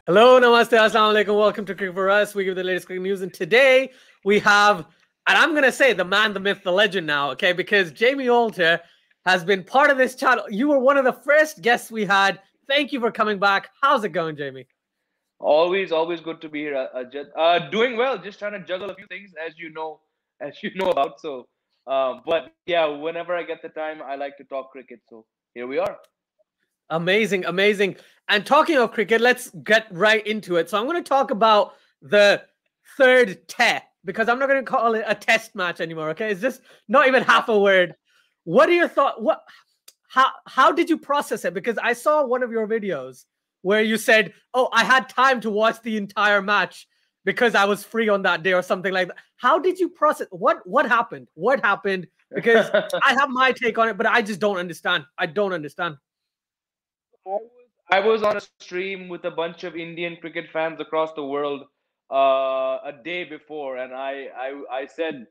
Hello, namaste, assalamu alaikum. Welcome to Cricket for Us. We give the latest cricket news, and today we have, and I'm gonna say the man, the myth, the legend now, okay? Because Jamie Alter has been part of this channel. You were one of the first guests we had. Thank you for coming back. How's it going, Jamie? Always good to be here, Ajit. Doing well. Just trying to juggle a few things, as you know about. But yeah, whenever I get the time, I like to talk cricket. So here we are. Amazing, amazing. And talking of cricket, let's get right into it. So I'm going to talk about the third test because I'm not going to call it a test match anymore. Okay, it's just not even half a word. What are your thoughts? How did you process it? Because I saw one of your videos where you said, "Oh, I had time to watch the entire match because I was free on that day," or something like that. How did you process? What happened? What happened? Because I have my take on it, but I just don't understand. I don't understand. I was on a stream with a bunch of Indian cricket fans across the world a day before, and I said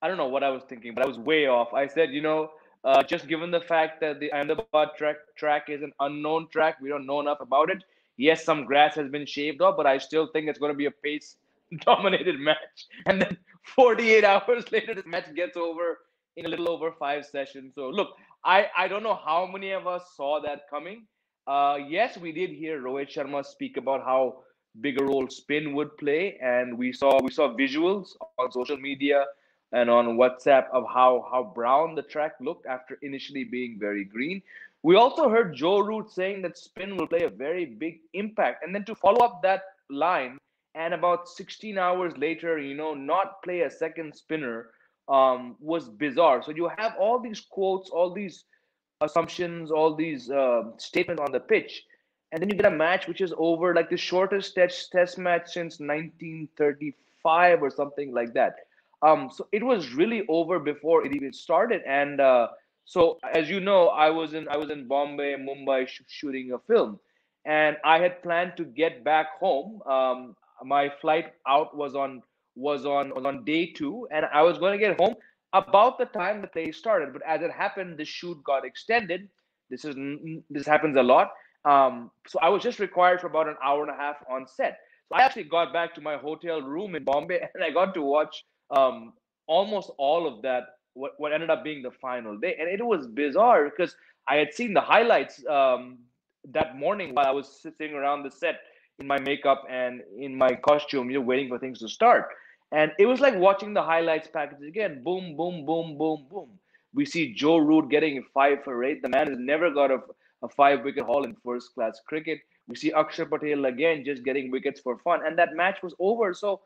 I don't know what I was thinking, but I was way off. I said, just given the fact that the Ahmedabad track is an unknown track, we don't know enough about it. Yes, some grass has been shaved off, but I still think it's going to be a pace dominated match. And then 48 hours later, this match gets over in a little over 5 sessions. So look, I don't know how many of us saw that coming. Yes, we did hear Rohit Sharma speak about how big a role spin would play, and we saw visuals on social media and on WhatsApp of how brown the track looked after initially being very green. We also heard Joe Root saying that spin will play a very big impact, and then to follow up that line, and about 16 hours later, not play a second spinner was bizarre. So you have all these quotes, all these assumptions, all these statements on the pitch, and then you get a match which is over, like the shortest test match since 1935 or something like that. So it was really over before it even started, and so as you know, I was in Bombay, Mumbai, shooting a film, and I had planned to get back home. My flight out was on day two, and I was going to get home about the time the play started. But as it happened, the shoot got extended. This happens a lot. So I was just required for about an hour and a half on set. So I actually got back to my hotel room in Bombay, and I got to watch almost all of that. What ended up being the final day, and it was bizarre because I had seen the highlights that morning while I was sitting around the set in my makeup and in my costume, waiting for things to start. And it was like watching the highlights package again. Boom, boom, boom, boom, boom. We see Joe Root getting 5 for 8. The man has never got a 5 wicket haul in first class cricket. We see Akshar Patel again just getting wickets for fun. And that match was over. So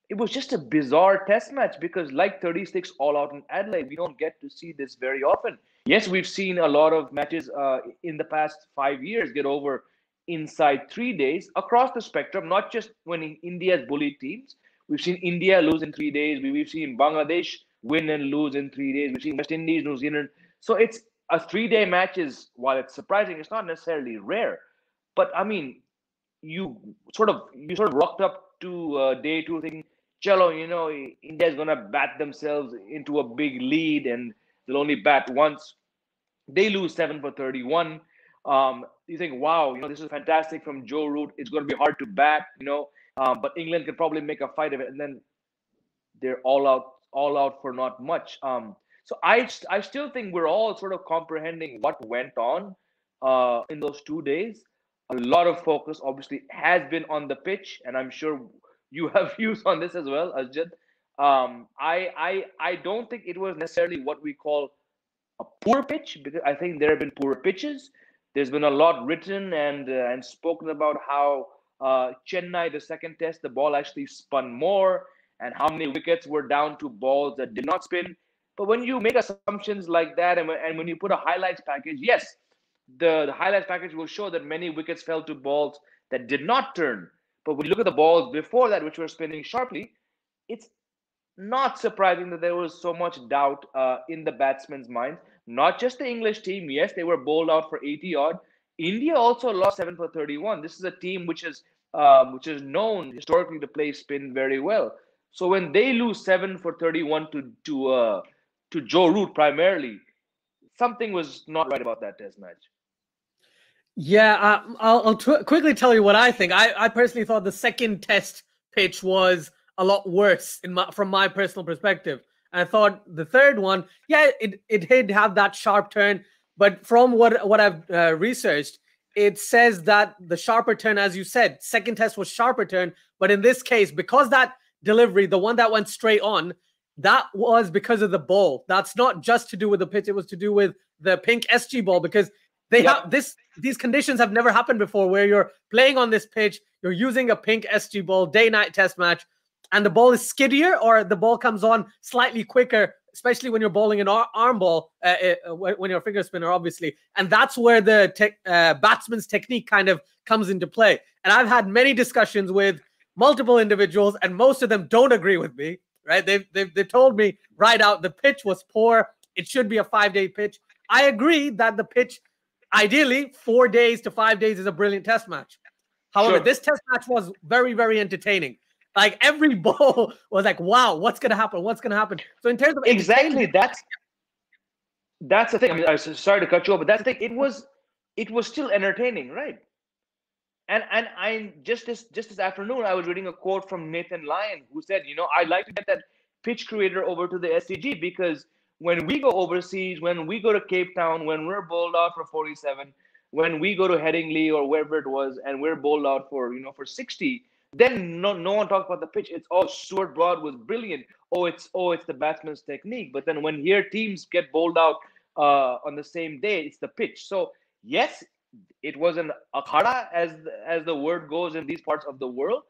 it was just a bizarre test match because, like 36 all out in Adelaide, we don't get to see this very often. Yes, we've seen a lot of matches in the past 5 years get over inside 3 days across the spectrum, not just when India's bullied teams. We've seen India lose in 3 days. We've seen Bangladesh win and lose in 3 days. We've seen West Indies, New Zealand. So it's a 3 day match is, while it's surprising, it's not necessarily rare. But I mean, you sort of rocked up to day two thinking, chalo, India's gonna bat themselves into a big lead and they'll only bat once. They lose 7 for 31. You think, wow, this is fantastic from Joe Root. It's going to be hard to bat, but England can probably make a fight of it, and then they're all out for not much. So I still think we're all sort of comprehending what went on in those 2 days. A lot of focus obviously has been on the pitch, and I'm sure you have views on this as well, Ajit. I don't think it was necessarily what we call a poor pitch, because I think there have been poorer pitches. There's been a lot written and spoken about how Chennai, the second test, the ball actually spun more, and how many wickets were down to balls that did not spin. But when you make assumptions like that, and when you put a highlights package, yes, the highlights package will show that many wickets fell to balls that did not turn. But when you look at the balls before that, which were spinning sharply, it's not surprising that there was so much doubt in the batsmen's minds. Not just the English team. Yes, they were bowled out for 80 odd. India also lost 7 for 31. This is a team which is known historically to play spin very well. So when they lose 7 for 31 to Joe Root primarily, something was not right about that test match. Yeah, I'll quickly tell you what I think. I personally thought the second test pitch was a lot worse from my personal perspective. And I thought the third one, yeah, it did have that sharp turn, but from what I've researched, it says that the sharper turn, as you said, second test was sharper turn, but in this case, because that delivery, the one that went straight on, that was because of the ball. That's not just to do with the pitch; it was to do with the pink SG ball because they have Yep. these conditions have never happened before where you're playing on this pitch, you're using a pink SG ball, day-night test match, and the ball is skiddier or the ball comes on slightly quicker, especially when you're bowling an arm ball, when you're a finger spinner, obviously. And that's where the batsman's technique kind of comes into play. And I've had many discussions with multiple individuals, and most of them don't agree with me, right? They've told me right out the pitch was poor. It should be a 5-day pitch. I agree that the pitch, ideally, 4 days to 5 days is a brilliant test match. However, Sure. this test match was very, very entertaining. Like every ball was like, wow, what's going to happen? What's going to happen? So in terms of Exactly. entertainment, That's the thing. I mean, sorry to cut you off, but that's the thing. It was still entertaining, right? And I just this afternoon I was reading a quote from Nathan Lyon who said, I'd like to get that pitch creator over to the SCG because when we go overseas, when we go to Cape Town, when we're bowled out for 47, when we go to Headingley or wherever it was, and we're bowled out for 60, then no one talks about the pitch. It's Stuart Broad was brilliant. It's the batsman's technique. But then when here teams get bowled out on the same day, it's the pitch. So yes, it was an akhada as the word goes in these parts of the world,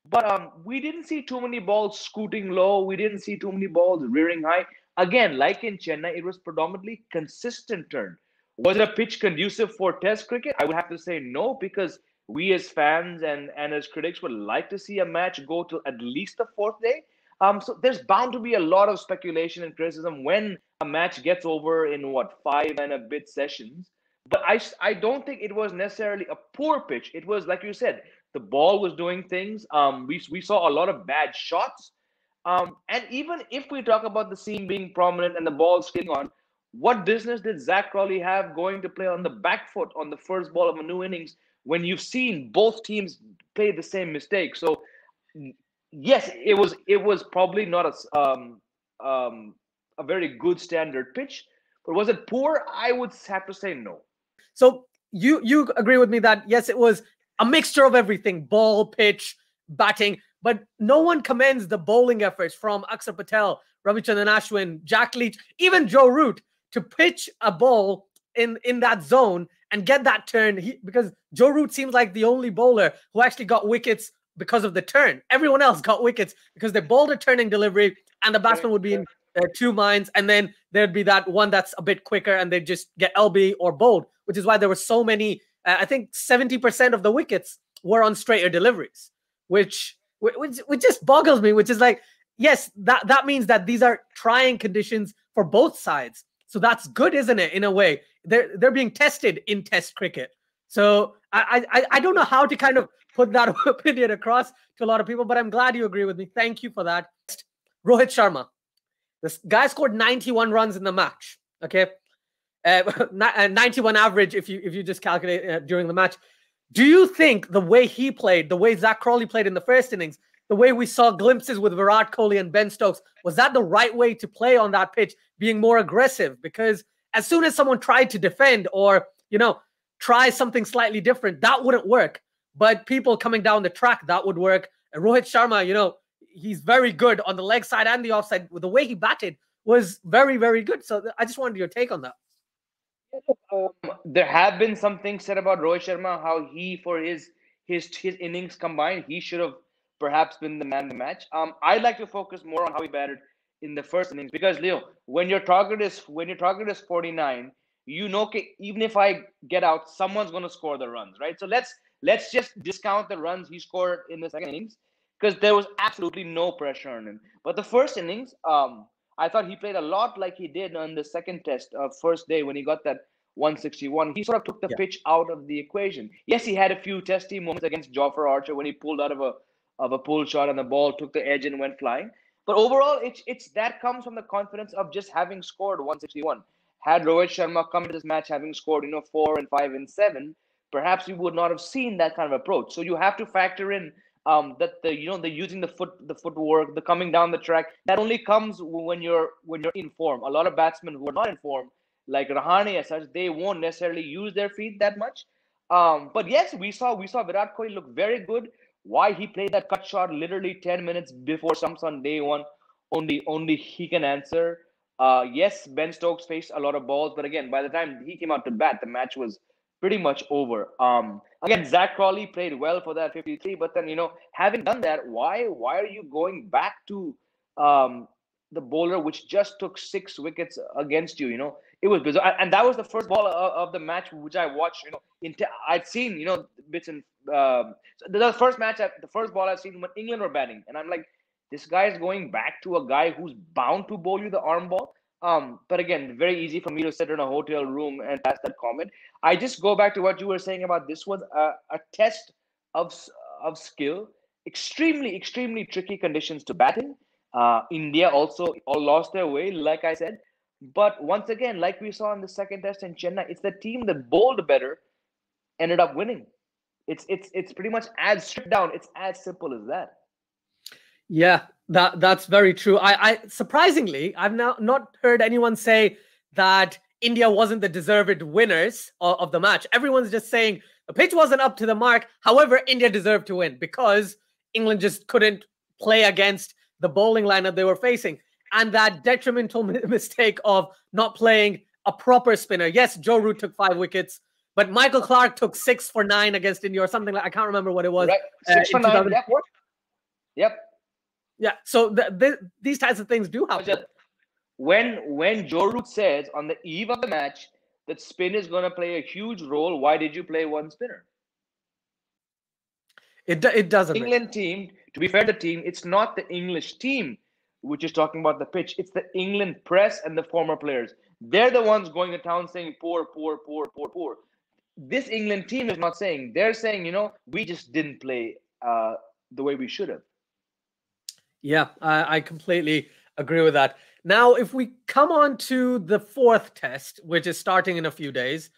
but we didn't see too many balls scooting low. We didn't see too many balls rearing high. Again, like in Chennai, it was predominantly consistent turn. Was it a pitch conducive for Test cricket? I would have to say no, because we as fans and as critics would like to see a match go to at least the fourth day. So there's bound to be a lot of speculation and criticism when a match gets over in what, 5 and a bit sessions. But I don't think it was necessarily a poor pitch. It was, like you said, the ball was doing things. We saw a lot of bad shots. And even if we talk about the seam being prominent and the ball skidding on, what business did Zach Crawley have going to play on the back foot on the first ball of a new innings when you've seen both teams play the same mistake? So yes, it was probably not a very good standard pitch, but was it poor? I would have to say no. so you agree with me that yes, it was a mixture of everything, ball, pitch, batting, but no one commends the bowling efforts from Akshar Patel, Ravichandran Ashwin, Jack Leach, even Joe Root to pitch a ball in that zone and get that turn. Because Joe Root seems like the only bowler who actually got wickets because of the turn. Everyone else got wickets because they bowled a turning delivery and the batsman would be in two minds, and then there'd be that one that's a bit quicker and they'd just get LB or bowled, which is why there were so many. I think 70% of the wickets were on straighter deliveries, which just boggles me. Which is like, yes, that means that these are trying conditions for both sides. So that's good, isn't it? In a way, they're being tested in Test cricket. So I don't know how to kind of put that opinion across to a lot of people, but I'm glad you agree with me. Thank you for that. Rohit Sharma. This guy scored 91 runs in the match. Okay, 91 average if you just calculate during the match. Do you think the way he played, the way Zach Crawley played in the first innings, the way we saw glimpses with Virat Kohli and Ben Stokes, was that the right way to play on that pitch, being more aggressive? Because as soon as someone tried to defend or try something slightly different, that wouldn't work. But people coming down the track, that would work. And Rohit Sharma, he's very good on the leg side and the offside. The way he batted was very, very good. So I just wanted your take on that. There have been some things said about Rohit Sharma, how he, for his innings combined, he should have perhaps been the man of the match. I'd like to focus more on how he batted in the first innings, because Leo, when your target is 49, even if I get out, someone's going to score the runs, right? So let's just discount the runs he scored in the second innings, because there was absolutely no pressure on him. But the first innings, I thought he played a lot like he did on the second test first day when he got that 161. He sort of took the pitch out of the equation. Yes, he had a few testy moments against Jofra Archer when he pulled out of a pull shot and the ball took the edge and went flying. But overall, it's that comes from the confidence of just having scored 161. Had Rohit Sharma come into this match having scored 4 and 5 and 7, perhaps you would not have seen that kind of approach. So you have to factor in that the using the footwork, the coming down the track, that only comes when you're in form. A lot of batsmen who are not in form, like Rahane as such, they won't necessarily use their feet that much. But yes, we saw Virat Kohli look very good. Why he played that cut shot literally 10 minutes before stumps on day one, only he can answer. Yes, Ben Stokes faced a lot of balls, but again, by the time he came out to bat, the match was pretty much over. Again, Zach Crawley played well for that 53, but then having done that, why are you going back to the bowler which just took 6 wickets against you? It was bizarre, and that was the first ball of the match which I watched. I'd seen bits and so the first match, the first ball I've seen when England were batting, and I'm like, this guy is going back to a guy who's bound to bowl you the arm ball. But again, very easy for me to sit in a hotel room and pass that comment. I just go back to what you were saying about this was a test of skill. Extremely, extremely tricky conditions to bat in. India also all lost their way, like I said. But once again, like we saw in the second test in Chennai, it's the team that bowled better ended up winning. It's pretty much as stripped down. It's as simple as that. Yeah, that's very true. I surprisingly, I've now not heard anyone say that India wasn't the deserved winners of the match. Everyone's just saying the pitch wasn't up to the mark. However, India deserved to win because England just couldn't play against the bowling lineup they were facing. And that detrimental mistake of not playing a proper spinner. Yes, Joe Root took 5 wickets, but Michael Clark took 6 for 9 against India or something like I can't remember what it was. Right. 6 for 9. Yep. Yeah. So these types of things do happen. When Joe Root says on the eve of the match that spin is going to play a huge role, why did you play one spinner? It doesn't. England team, to be fair, the team, it's not the English team which is talking about the pitch. It's the England press and the former players. They're the ones going to town saying poor, poor, poor, poor, poor. This England team is not saying. They're saying, we just didn't play the way we should have. Yeah, I completely agree with that. Now, if we come on to the 4th test, which is starting in a few days,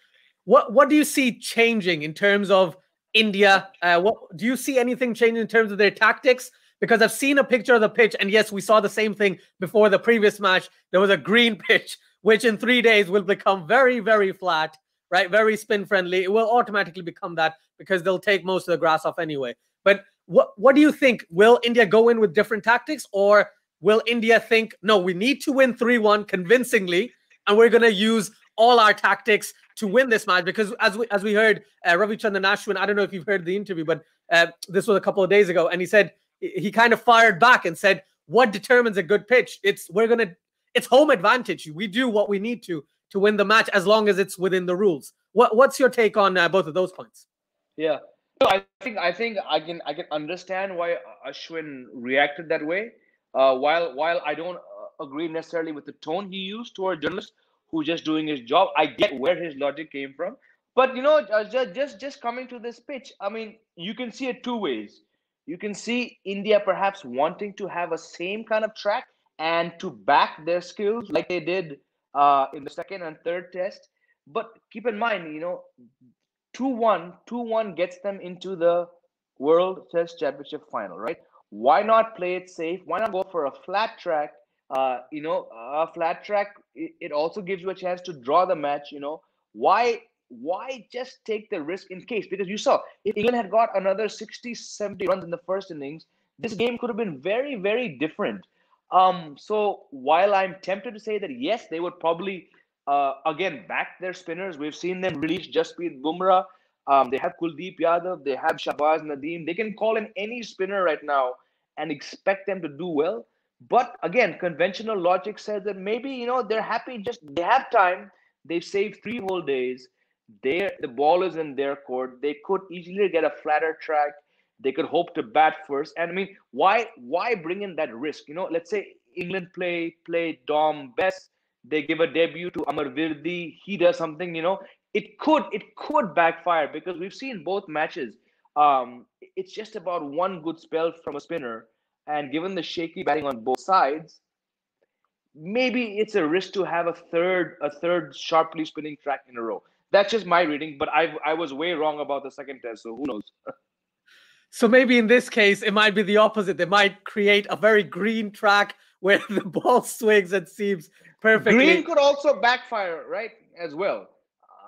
what do you see changing in terms of India? What do you see anything changing in terms of their tactics? Because I've seen a picture of the pitch, and yes, we saw the same thing before the previous match. There was a green pitch, which in 3 days will become very, very flat, right? Very spin friendly. It will automatically become that because they'll take most of the grass off anyway. But what do you think? Will India go in with different tactics, or will India think, no, we need to win 3-1 convincingly, and we're going to use all our tactics to win this match? Because as we heard, Ravichandran Ashwin, I don't know if you've heard the interview, but this was a couple of days ago, and he said he kind of fired back and said, what determines a good pitch? It's home advantage. We do what we need to win the match as long as it's within the rules. What's your take on both of those points? Yeah. No, I think I can understand why Ashwin reacted that way. While I don't agree necessarily with the tone he used toward journalists who's just doing his job, I get where his logic came from. But just coming to this pitch, I mean, you can see it 2 ways. You can see India perhaps wanting to have a same kind of track and to back their skills like they did in the second and third test. But keep in mind, 2-1 gets them into the World Test Championship final, right? Why not play it safe? Why not go for a flat track? A flat track, it also gives you a chance to draw the match. Why just take the risk in case? Because you saw, if England had got another 60, 70 runs in the first innings, this game could have been very, very different. So while I'm tempted to say that, yes, they would probably, again, back their spinners. We've seen them release Jasprit Bumrah. They have Kuldeep Yadav. They have Shahbaz Nadeem. They can call in any spinner right now and expect them to do well. But again, conventional logic says that maybe, they're happy, they have time. They've saved 3 whole days. The ball is in their court. They could easily get a flatter track. They could hope to bat first. And I mean, why bring in that risk? Let's say England play Dom Bess. They give a debut to Amar Virdi. He does something, it could backfire because we've seen both matches. It's just about one good spell from a spinner. And given the shaky batting on both sides, maybe it's a risk to have a third sharply spinning track in a row. That's just my reading, but I was way wrong about the second test, so who knows? So maybe in this case, it might be the opposite. They might create a very green track where the ball swings and seems Green perfectly. could also backfire, right? As well.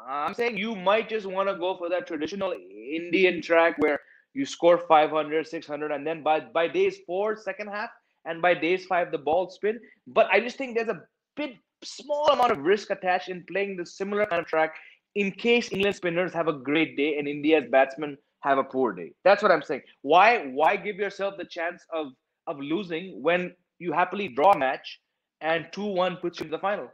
I'm saying you might just want to go for that traditional Indian track where you score 500, 600, and then by days four, second half, and by days five, the ball spin. But I just think there's a bit small amount of risk attached in playing the similar kind of track in case England spinners have a great day and India's batsmen have a poor day. That's what I'm saying. Why give yourself the chance of losing when you happily draw a match and 2-1 puts you in the final?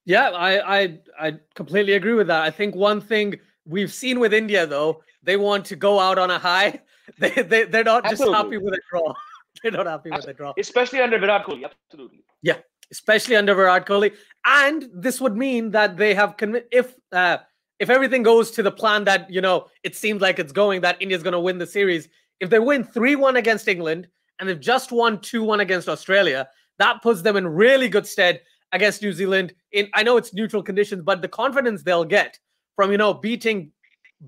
Yeah, I completely agree with that. I think one thing we've seen with India, though, they want to go out on a high. They're not just happy Absolutely. with a draw. They're not happy with a draw. Especially under Virat Kohli. Absolutely. Yeah, especially under Virat Kohli. And this would mean that they have if everything goes to the plan that it seems like it's going, that India's going to win the series. If they win 3-1 against England and they've just won 2-1 against Australia, that puts them in really good stead against New Zealand. I know it's neutral conditions, but the confidence they'll get from beating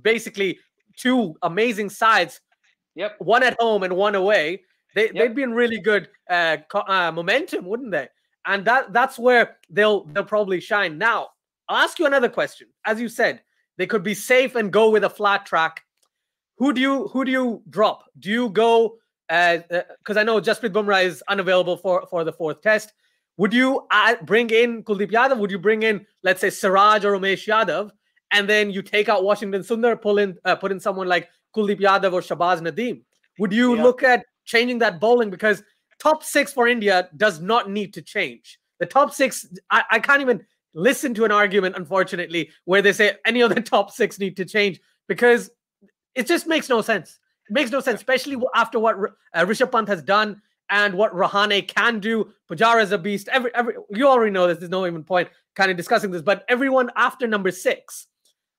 basically two amazing sides, Yep. one at home and one away, they'd be in really good momentum, wouldn't they? And that's where they'll probably shine. Now, I'll ask you another question. As you said, they could be safe and go with a flat track. Who do you drop? Do you go because I know Jasprit Bumrah is unavailable for the fourth test? Would you bring in Kuldeep Yadav? Would you bring in, let's say, Siraj or Umesh Yadav, and then you take out Washington Sundar, put in someone like Kuldeep Yadav or Shabaz Nadeem? Would you look at changing that bowling? Because top six for India does not need to change. The top six, I can't even listen to an argument, unfortunately, where they say any of the top six need to change, because it just makes no sense. It makes no sense, especially after what Rishabh Pant has done and what Rahane can do. Pujara is a beast. You already know this. There's no even point kind of discussing this. But everyone after number 6,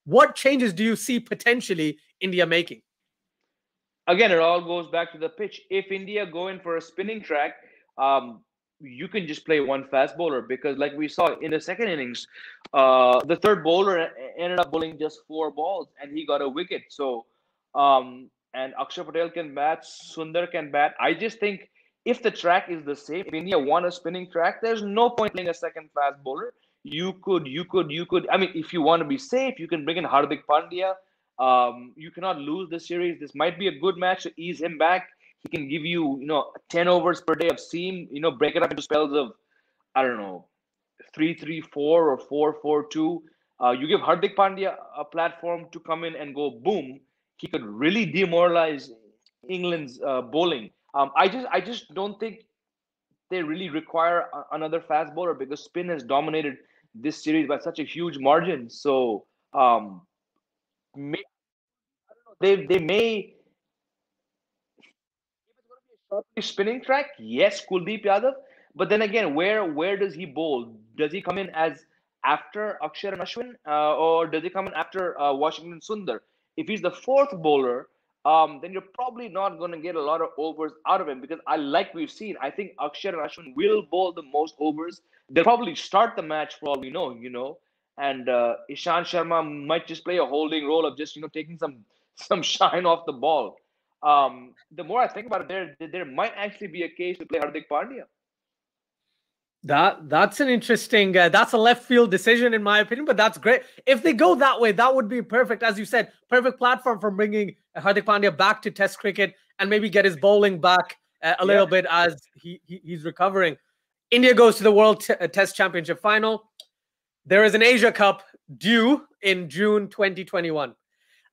what changes do you see potentially India making? Again, it all goes back to the pitch. If India go in for a spinning track, you can just play one fast bowler, because like we saw in the second innings, the third bowler ended up bowling just 4 balls and he got a wicket. So, and Akshay Patel can bat, Sundar can bat. I just think if the track is the same, if India want a spinning track, there's no point playing a second fast bowler. You could. I mean, if you want to be safe, you can bring in Hardik Pandya. You cannot lose the series. This might be a good match to ease him back. He can give you, 10 overs per day of seam, break it up into spells of, I don't know, 3-3-4 or 4-4-2. You give Hardik Pandya a platform to come in and go boom. He could really demoralize England's bowling. I just don't think they really require another fast bowler, because spin has dominated this series by such a huge margin. So they may. Spinning track, yes, Kuldeep Yadav. But then again, where does he bowl? Does he come in as after Akshar and Ashwin, or does he come in after Washington Sundar? If he's the fourth bowler, then you're probably not going to get a lot of overs out of him, because like we've seen, I think Akshar and Ashwin will bowl the most overs. They'll probably start the match for all we know, and Ishan Sharma might just play a holding role of just taking some shine off the ball. The more I think about it, there might actually be a case to play Hardik Pandya. That's an interesting. That's a left field decision, in my opinion, but that's great. If they go that way, that would be perfect, as you said, perfect platform for bringing Hardik Pandya back to Test cricket and maybe get his bowling back a little bit as he's recovering. India goes to the World Test Championship final. There is an Asia Cup due in June 2021.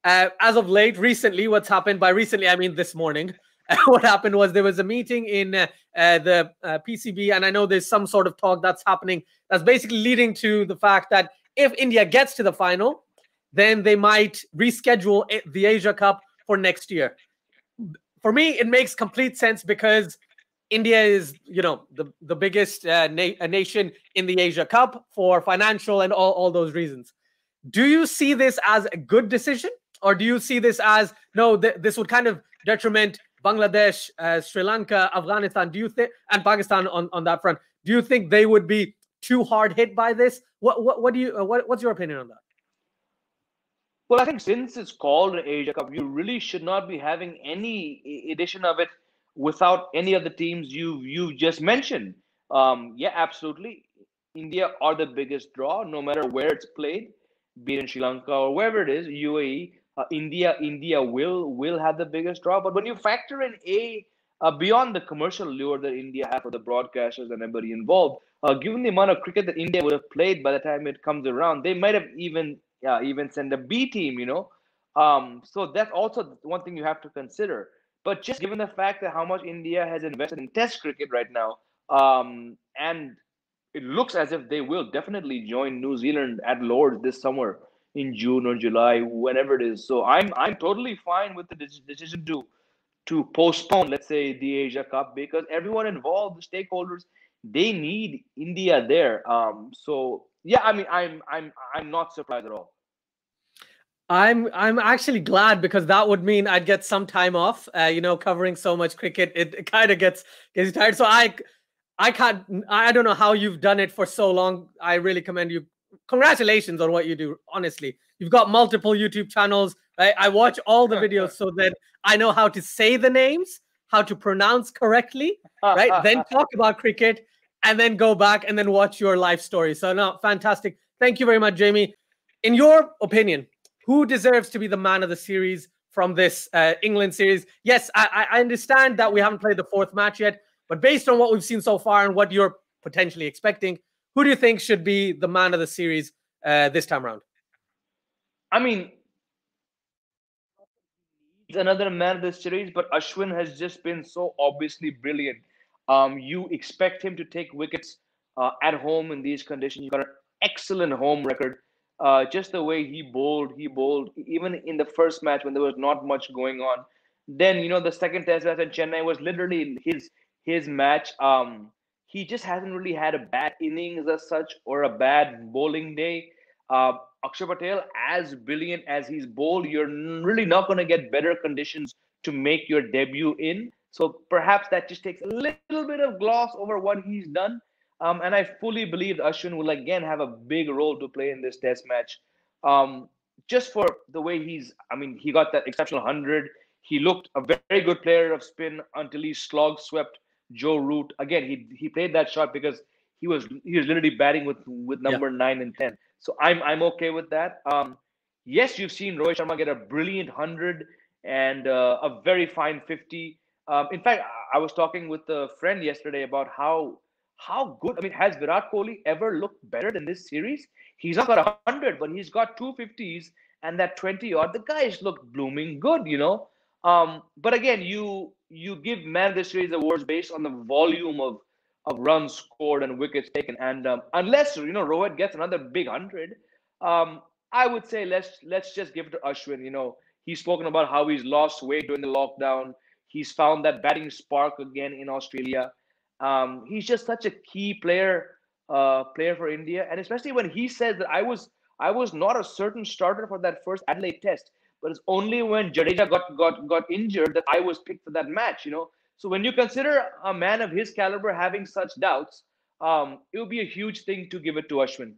As of late, recently, what's happened, by recently, I mean this morning, what happened was there was a meeting in the PCB, and I know there's some sort of talk that's happening that's basically leading to the fact that if India gets to the final, then they might reschedule the Asia Cup for next year. For me, it makes complete sense, because India is, the biggest nation in the Asia Cup for financial and all those reasons. Do you see this as a good decision? Or do you see this as, no, this would kind of detriment Bangladesh, Sri Lanka, Afghanistan, and Pakistan on that front? Do you think they would be too hard hit by this? What's your opinion on that? Well, I think since it's called an Asia Cup, you really should not be having any edition of it without any of the teams you just mentioned. Yeah, absolutely. India are the biggest draw, no matter where it's played, be it in Sri Lanka or wherever it is, UAE. India will have the biggest draw. But when you factor in beyond the commercial lure that India has for the broadcasters and everybody involved, given the amount of cricket that India would have played by the time it comes around, they might have even send a B team, so that's also one thing you have to consider. But just given the fact that how much India has invested in Test cricket right now, and it looks as if they will definitely join New Zealand at Lords this summer in June or July, whenever it is. So I'm totally fine with the decision to postpone, let's say, the Asia Cup, because everyone involved, the stakeholders, they need India there. So yeah, I mean, I'm not surprised at all. I'm actually glad, because that would mean I'd get some time off. Covering so much cricket, it kind of gets tired. So I can't. I don't know how you've done it for so long. I really commend you. Congratulations on what you do. Honestly, you've got multiple YouTube channels. I watch all the videos so that I know how to say the names, how to pronounce correctly, right? Then talk about cricket, and then go back and then watch your life story. So no, fantastic. Thank you very much, Jamie. In your opinion, who deserves to be the man of the series from this England series? Yes, I understand that we haven't played the fourth match yet, but based on what we've seen so far and what you're potentially expecting, who do you think should be the man of the series this time around? I mean, he's another man of the series, but Ashwin has just been so obviously brilliant. You expect him to take wickets at home in these conditions. He's got an excellent home record. Just the way he bowled, even in the first match when there was not much going on. Then the second test match in Chennai was literally his match. He just hasn't really had a bad innings as such or a bad bowling day. Uh, Akshay Patel, as brilliant as he's bowled, you're really not going to get better conditions to make your debut in. So perhaps that just takes a little bit of gloss over what he's done. And I fully believe Ashwin will again have a big role to play in this test match. Just for the way I mean, he got that exceptional 100. He looked a very good player of spin until he slog swept Joe Root. Again, he played that shot because he was literally batting with number 9 and 10. So I'm okay with that. Yes, you've seen Rohit Sharma get a brilliant 100 and a very fine 50. In fact, I was talking with a friend yesterday about how good. I mean, has Virat Kohli ever looked better than this series? He's not got 100, but he's got 250s and that 20 odd. The guys look blooming good. But again, you give man of the series awards based on the volume of runs scored and wickets taken. And unless Rohit gets another big 100, I would say let's just give it to Ashwin. He's spoken about how he's lost weight during the lockdown. He's found that batting spark again in Australia. He's just such a key player for India, and especially when he says that I was not a certain starter for that first Adelaide Test, but it's only when Jadeja got injured that I was picked for that match. So when you consider a man of his caliber having such doubts, it would be a huge thing to give it to Ashwin.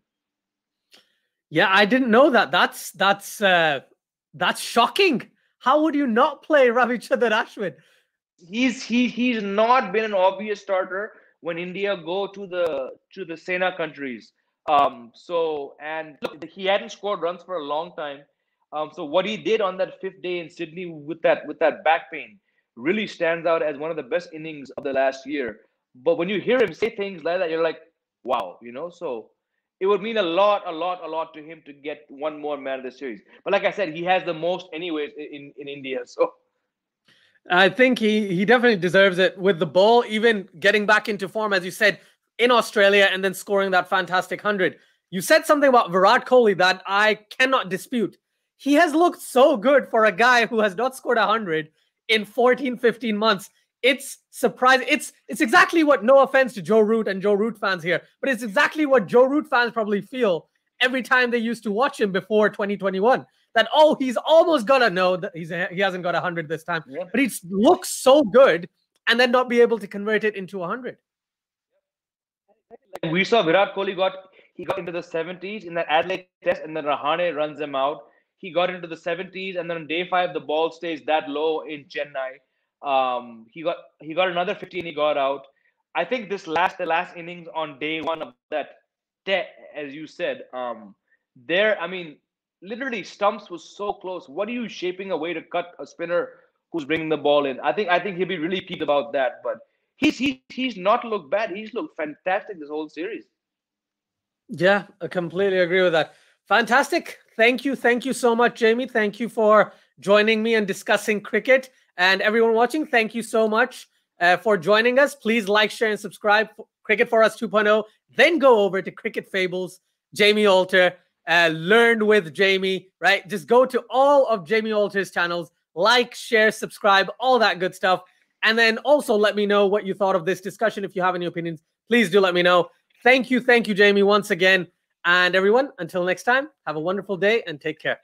Yeah, I didn't know that. That's shocking. How would you not play Ravichandran Ashwin? He's not been an obvious starter when India go to the Sena countries. And look, he hadn't scored runs for a long time. So what he did on that fifth day in Sydney with that back pain really stands out as one of the best innings of the last year. But when you hear him say things like that, you're like, wow. So it would mean a lot to him to get one more man of the series. But like I said, he has the most anyways in India. So I think he definitely deserves it with the ball, even getting back into form, as you said, in Australia and then scoring that fantastic 100. You said something about Virat Kohli that I cannot dispute. He has looked so good for a guy who has not scored 100 in 14, 15 months. It's surprising. It's exactly what, no offense to Joe Root and Joe Root fans here, but it's exactly what Joe Root fans probably feel every time they used to watch him before 2021. That, he's almost gonna know that he hasn't got 100 this time, but he looks so good and then not be able to convert it into 100. Like we saw Virat Kohli got into the 70s in that Adelaide Test, and then Rahane runs him out. he got into the 70s, and then on day 5 the ball stays that low in Chennai. He got another 50 and he got out. I think the last innings on day 1 of that, as you said, there, I mean, literally Stumps was so close. What are you shaping a way to cut a spinner who's bringing the ball in? I think he'll be really peeved about that. But he's not looked bad. He's looked fantastic this whole series. Yeah, I completely agree with that. Fantastic. Thank you so much, Jamie. Thank you for joining me and discussing cricket. And everyone watching, thank you so much for joining us. Please like, share, and subscribe for Cricket for Us 2.0. Then go over to Cricket Fables, Jamie Alter. Learn with Jamie, right? Just go to all of Jamie Alter's channels, like, share, subscribe, all that good stuff. And then also let me know what you thought of this discussion. If you have any opinions, please do let me know. Thank you, Jamie, once again. And everyone, until next time, have a wonderful day and take care.